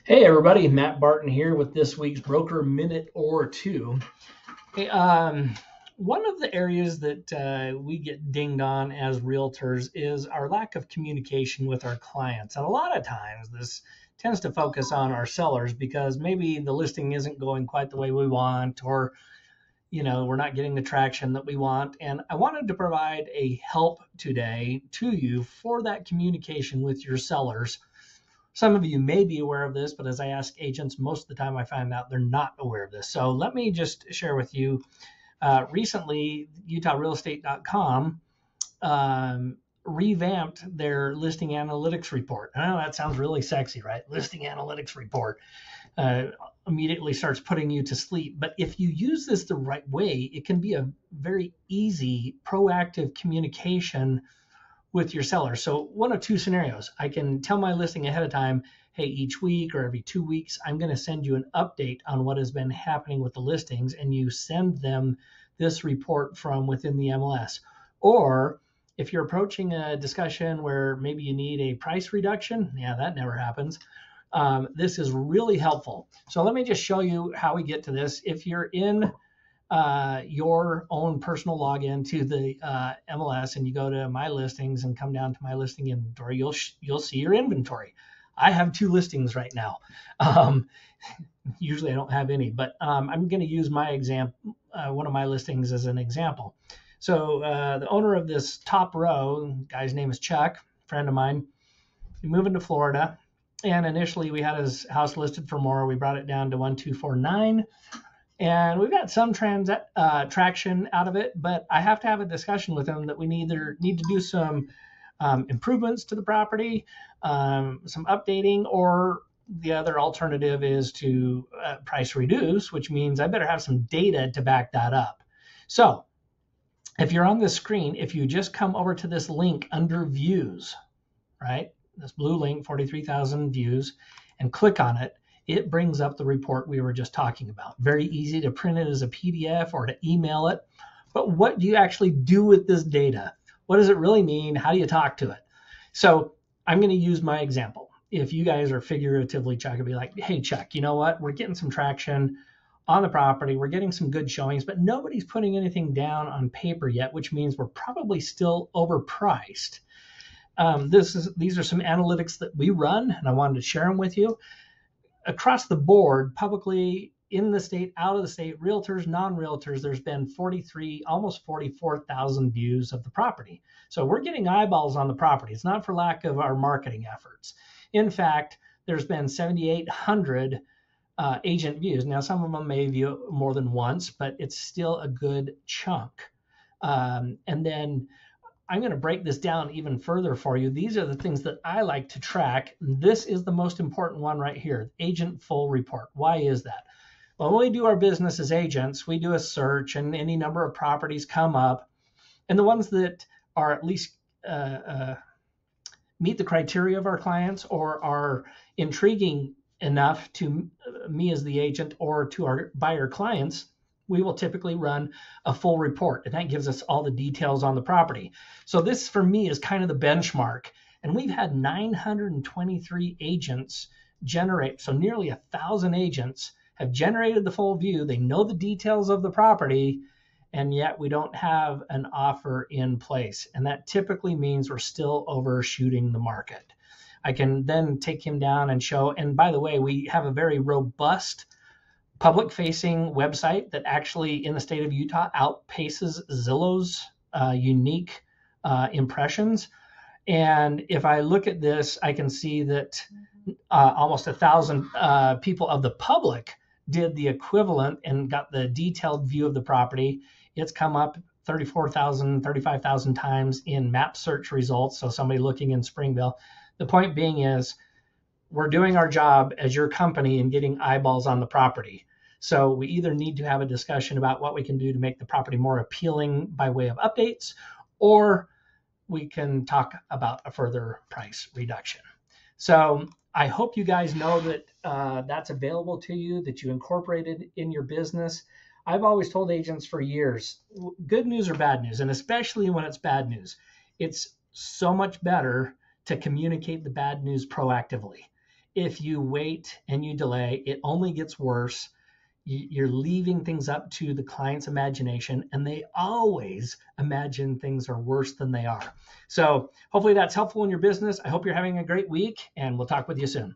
Hey everybody, Matt Barton here with this week's Broker Minute or Two. Hey, one of the areas that we get dinged on as realtors is our lack of communication with our clients. And a lot of times this tends to focus on our sellers because maybe the listing isn't going quite the way we want, or we're not getting the traction that we want. And I wanted to provide a help today to you for that communication with your sellers. Some of you may be aware of this, but as I ask agents, most of the time I find out they're not aware of this. So let me just share with you. Recently, UtahRealEstate.com revamped their listing analytics report. I know that sounds really sexy, right? Listing analytics report immediately starts putting you to sleep. But if you use this the right way, it can be a very easy, proactive communication with your seller. So one of two scenarios. I can tell my listing ahead of time, hey, each week or every 2 weeks, I'm going to send you an update on what has been happening with the listings, and you send them this report from within the MLS. Or if you're approaching a discussion where maybe you need a price reduction, yeah, that never happens. This is really helpful. So let me just show you how we get to this. If you're in your own personal login to the MLS and you go to my listings and come down to my listing inventory, you'll see your inventory. I have 2 listings right now. Usually I don't have any, but I'm going to use my example, one of my listings as an example. So the owner of this top row, guy's name is Chuck, friend of mine. He moved into Florida, and initially we had his house listed for more. We brought it down to 1249. And we've got some traction out of it, but I have to have a discussion with him that we either need to do some improvements to the property, some updating, or the other alternative is to price reduce, which means I better have some data to back that up. So if you're on this screen, if you just come over to this link under views, right, this blue link, 43,000 views, and click on it, it brings up the report we were just talking about. Very easy to print it as a PDF or to email it. But what do you actually do with this data? What does it really mean? How do you talk to it? So I'm going to use my example. If you guys are figuratively Chuck, I'd be like, hey, Chuck, you know what? We're getting some traction on the property. We're getting some good showings, but nobody's putting anything down on paper yet, which means we're probably still overpriced. These are some analytics that we run, and I wanted to share them with you. Across the board, publicly, in the state, out of the state, realtors, non-realtors, there's been 43, almost 44,000 views of the property. So we're getting eyeballs on the property. It's not for lack of our marketing efforts. In fact, there's been 7,800 agent views. Now, some of them may view more than once, but it's still a good chunk. And then I'm going to break this down even further for you. These are the things that I like to track. This is the most important one right here, agent full report. Why is that? Well, when we do our business as agents, we do a search and any number of properties come up. And the ones that are at least meet the criteria of our clients or are intriguing enough to me as the agent or to our buyer clients, we will typically run a full report, and that gives us all the details on the property. So this for me is kind of the benchmark, and we've had 923 agents generate, so nearly 1,000 agents have generated the full view. They know the details of the property, and yet we don't have an offer in place, and that typically means we're still overshooting the market. I can then take him down and show, and by the way, we have a very robust public-facing website that actually in the state of Utah outpaces Zillow's unique impressions. And if I look at this, I can see that almost 1,000 people of the public did the equivalent and got the detailed view of the property. It's come up 34,000, 35,000 times in map search results. So somebody looking in Springville. The point being is we're doing our job as your company in getting eyeballs on the property. So we either need to have a discussion about what we can do to make the property more appealing by way of updates, or we can talk about a further price reduction. So I hope you guys know that that's available to you, that you incorporate it in your business. I've always told agents for years, good news or bad news, and especially when it's bad news, it's so much better to communicate the bad news proactively. If you wait and you delay, it only gets worse. You're leaving things up to the client's imagination, and they always imagine things are worse than they are. So hopefully that's helpful in your business. I hope you're having a great week, and we'll talk with you soon.